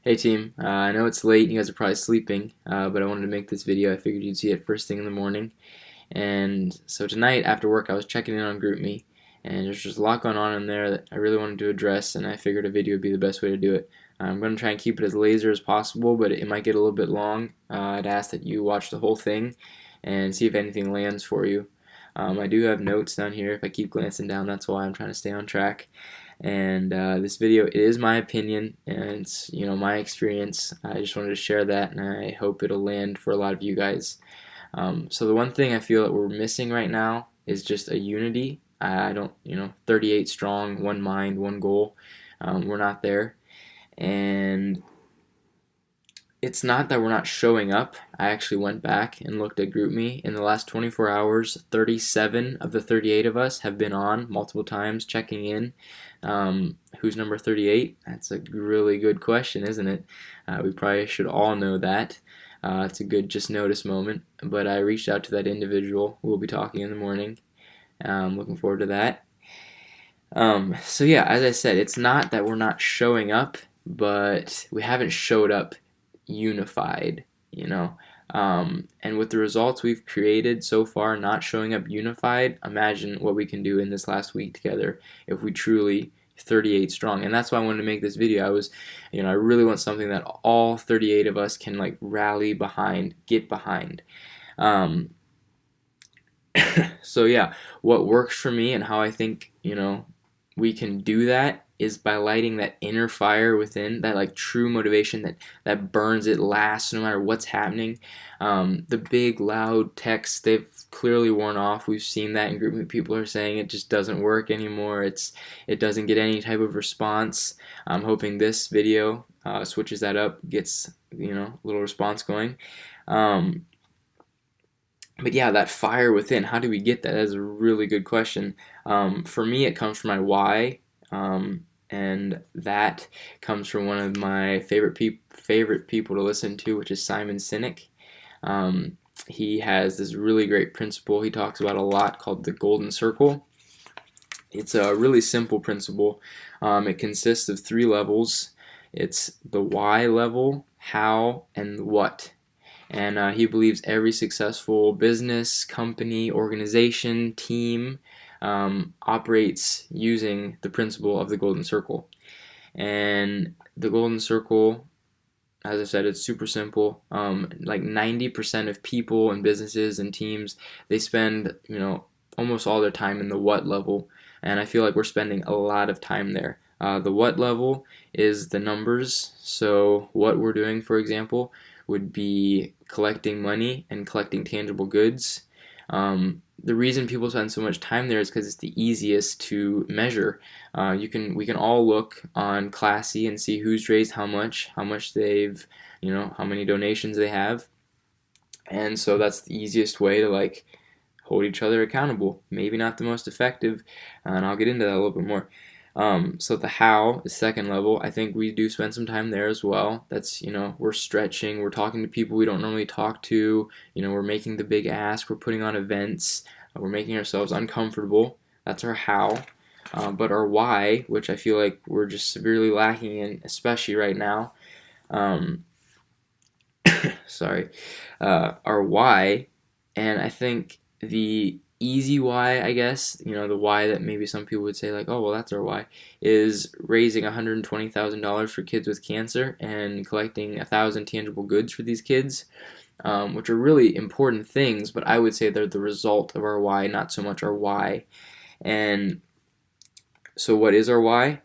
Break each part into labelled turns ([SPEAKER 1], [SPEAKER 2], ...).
[SPEAKER 1] Hey team, I know it's late and you guys are probably sleeping, but I wanted to make this video. I figured you'd see it first thing in the morning. And so tonight after work I was checking in on GroupMe, and there's just a lot going on in there that I really wanted to address, and I figured a video would be the best way to do it. I'm going to try and keep it as laser as possible, but it might get a little bit long. I'd ask that you watch the whole thing and see if anything lands for you. I do have notes down here. If I keep glancing down, that's why I'm trying to stay on track. And this video, it is my opinion, and it's my experience. I just wanted to share that, and I hope it'll land for a lot of you guys. So the one thing I feel that we're missing right now is just a unity. I don't, 38 strong, one mind, one goal. We're not there, and it's not that we're not showing up. I actually went back and looked at GroupMe. In the last 24 hours, 37 of the 38 of us have been on multiple times checking in. Who's number 38? That's a really good question, isn't it? We probably should all know that. It's a good just notice moment. But I reached out to that individual. We'll be talking in the morning. Looking forward to that. So yeah, as I said, it's not that we're not showing up, but we haven't showed up unified, and with the results we've created so far not showing up unified, imagine what we can do in this last week together if we truly 38 strong. And that's why I wanted to make this video. I really want something that all 38 of us can like rally behind, get behind. So yeah, what works for me and how I think we can do that is by lighting that inner fire within, that like true motivation that burns, it lasts no matter what's happening. The big loud texts, they've clearly worn off. We've seen that in GroupMe. People are saying it just doesn't work anymore. It doesn't get any type of response. I'm hoping this video switches that up, gets a little response going. But yeah, that fire within, how do we get that? That is a really good question. For me, it comes from my why. And that comes from one of my favorite people to listen to, which is Simon Sinek. He has this really great principle he talks about a lot called the Golden Circle. It's a really simple principle. It consists of 3 levels. It's the why level, how, and what. And he believes every successful business, company, organization, team operates using the principle of the Golden Circle. And the Golden Circle, as I said, it's super simple. Like 90% of people and businesses and teams, they spend almost all their time in the what level, and I feel like we're spending a lot of time there. The what level is the numbers. So what we're doing, for example, would be collecting money and collecting tangible goods. The reason people spend so much time there is because it's the easiest to measure. We can all look on Classy and see who's raised how much they've, how many donations they have, and so that's the easiest way to like hold each other accountable. Maybe not the most effective, and I'll get into that a little bit more. So the how is second level. I think we do spend some time there as well. That's, we're stretching, we're talking to people we don't normally talk to, we're making the big ask, we're putting on events, we're making ourselves uncomfortable. That's our how. But our why, which I feel like we're just severely lacking in, especially right now, our why, and I think the easy why, I guess, the why that maybe some people would say like, oh, well, that's our why, is raising $120,000 for kids with cancer and collecting 1,000 tangible goods for these kids, which are really important things, but I would say they're the result of our why, not so much our why. And so what is our why?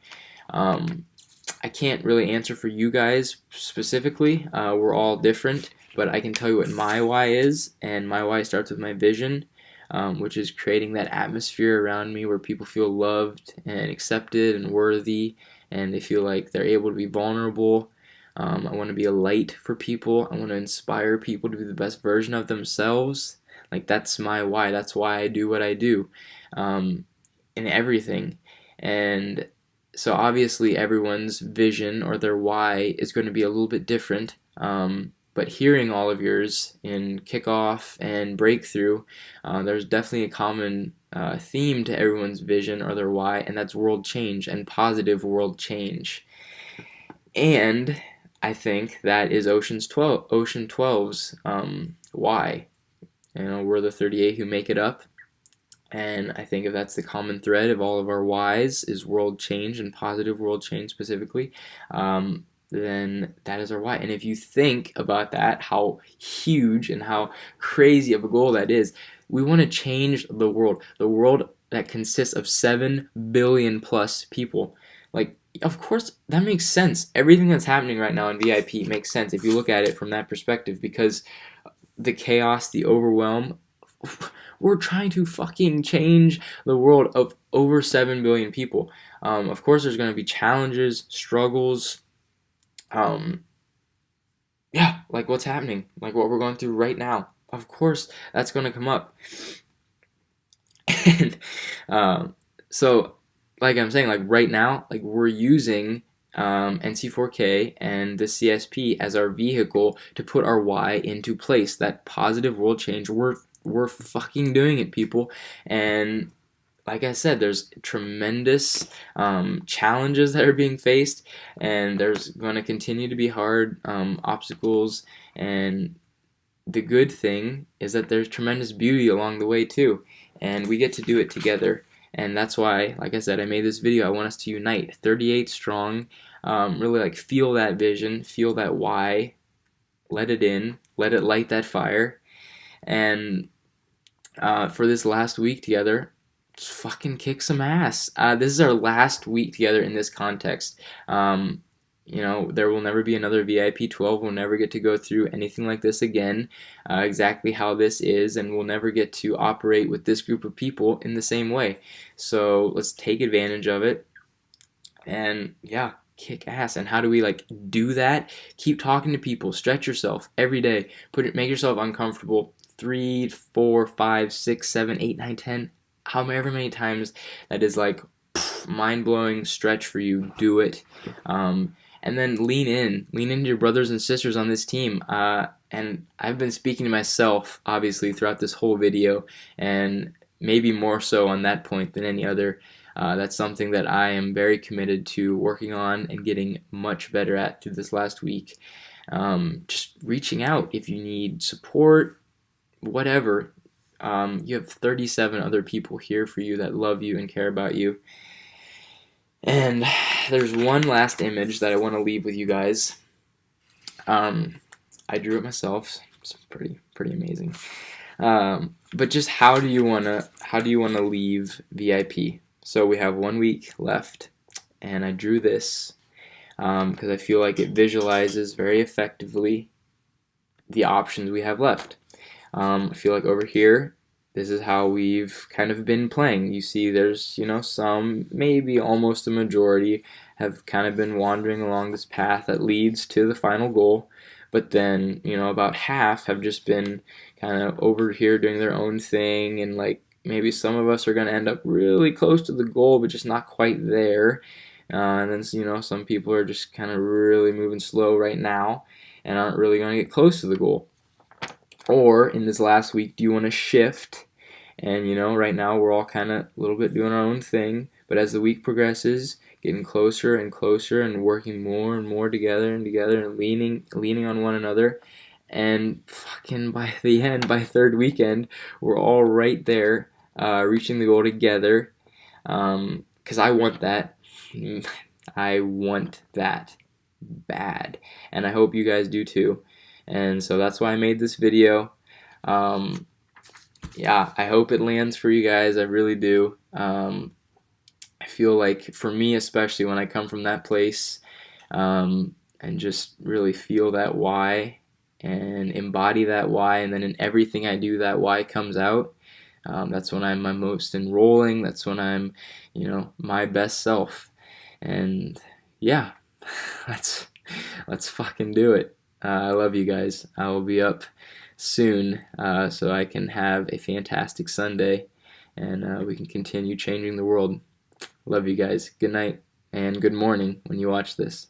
[SPEAKER 1] I can't really answer for you guys specifically. We're all different, but I can tell you what my why is, and my why starts with my vision. Which is creating that atmosphere around me where people feel loved and accepted and worthy, and they feel like they're able to be vulnerable. I want to be a light for people. I want to inspire people to be the best version of themselves. Like, that's my why. That's why I do what I do, in everything. And so obviously everyone's vision or their why is going to be a little bit different. But hearing all of yours in kickoff and breakthrough, there's definitely a common theme to everyone's vision or their why, and that's world change and positive world change. And I think that is Ocean 12's why. We're the 38 who make it up. And I think if that's the common thread of all of our whys is world change and positive world change specifically, then that is our why. And if you think about that, how huge and how crazy of a goal that is, we want to change the world that consists of 7 billion plus people. Like, of course, that makes sense. Everything that's happening right now in VIP makes sense if you look at it from that perspective, because the chaos, the overwhelm, we're trying to fucking change the world of over 7 billion people. Of course, there's going to be challenges, struggles. Yeah, like what's happening, like what we're going through right now. Of course, that's going to come up. And so, like I'm saying, like right now, like we're using NC4K and the CSP as our vehicle to put our why into place. That positive world change. We're fucking doing it, people. And like I said, there's tremendous challenges that are being faced, and there's going to continue to be hard obstacles. And the good thing is that there's tremendous beauty along the way too, and we get to do it together. And that's why, like I said, I made this video. I want us to unite, 38 strong. Really like feel that vision, feel that why, let it in, let it light that fire. And for this last week together, just fucking kick some ass. This is our last week together in this context. There will never be another VIP 12. We'll never get to go through anything like this again, exactly how this is, and we'll never get to operate with this group of people in the same way. So let's take advantage of it, and yeah, kick ass. And how do we like do that? Keep talking to people, stretch yourself every day, make yourself uncomfortable 3, 4, 5, 6, 7, 8, 9, 10, however many times that is like mind-blowing stretch for you. Do it. And then lean into your brothers and sisters on this team. And I've been speaking to myself, obviously, throughout this whole video, and maybe more so on that point than any other. That's something that I am very committed to working on and getting much better at through this last week. Just reaching out if you need support, whatever. You have 37 other people here for you that love you and care about you. And there's one last image that I want to leave with you guys. I drew it myself. It's pretty amazing. But just how do you wanna leave VIP? So we have 1 week left, and I drew this because I feel like it visualizes very effectively the options we have left. I feel like over here, this is how we've kind of been playing. You see there's, some, maybe almost a majority, have kind of been wandering along this path that leads to the final goal. But then, about half have just been kind of over here doing their own thing. And like maybe some of us are going to end up really close to the goal, but just not quite there. And then, some people are just kind of really moving slow right now and aren't really going to get close to the goal. Or in this last week, do you want to shift? And right now we're all kind of a little bit doing our own thing, but as the week progresses, getting closer and closer and working more and more together and leaning on one another, and fucking by the end, by third weekend, we're all right there, reaching the goal together. Because I want that. I want that bad, and I hope you guys do too. And so that's why I made this video. Yeah, I hope it lands for you guys. I really do. I feel like for me, especially when I come from that place, and just really feel that why and embody that why, and then in everything I do, that why comes out. That's when I'm my most enrolling. That's when I'm, my best self. And yeah, let's fucking do it. I love you guys. I will be up soon so I can have a fantastic Sunday, and we can continue changing the world. Love you guys. Good night and good morning when you watch this.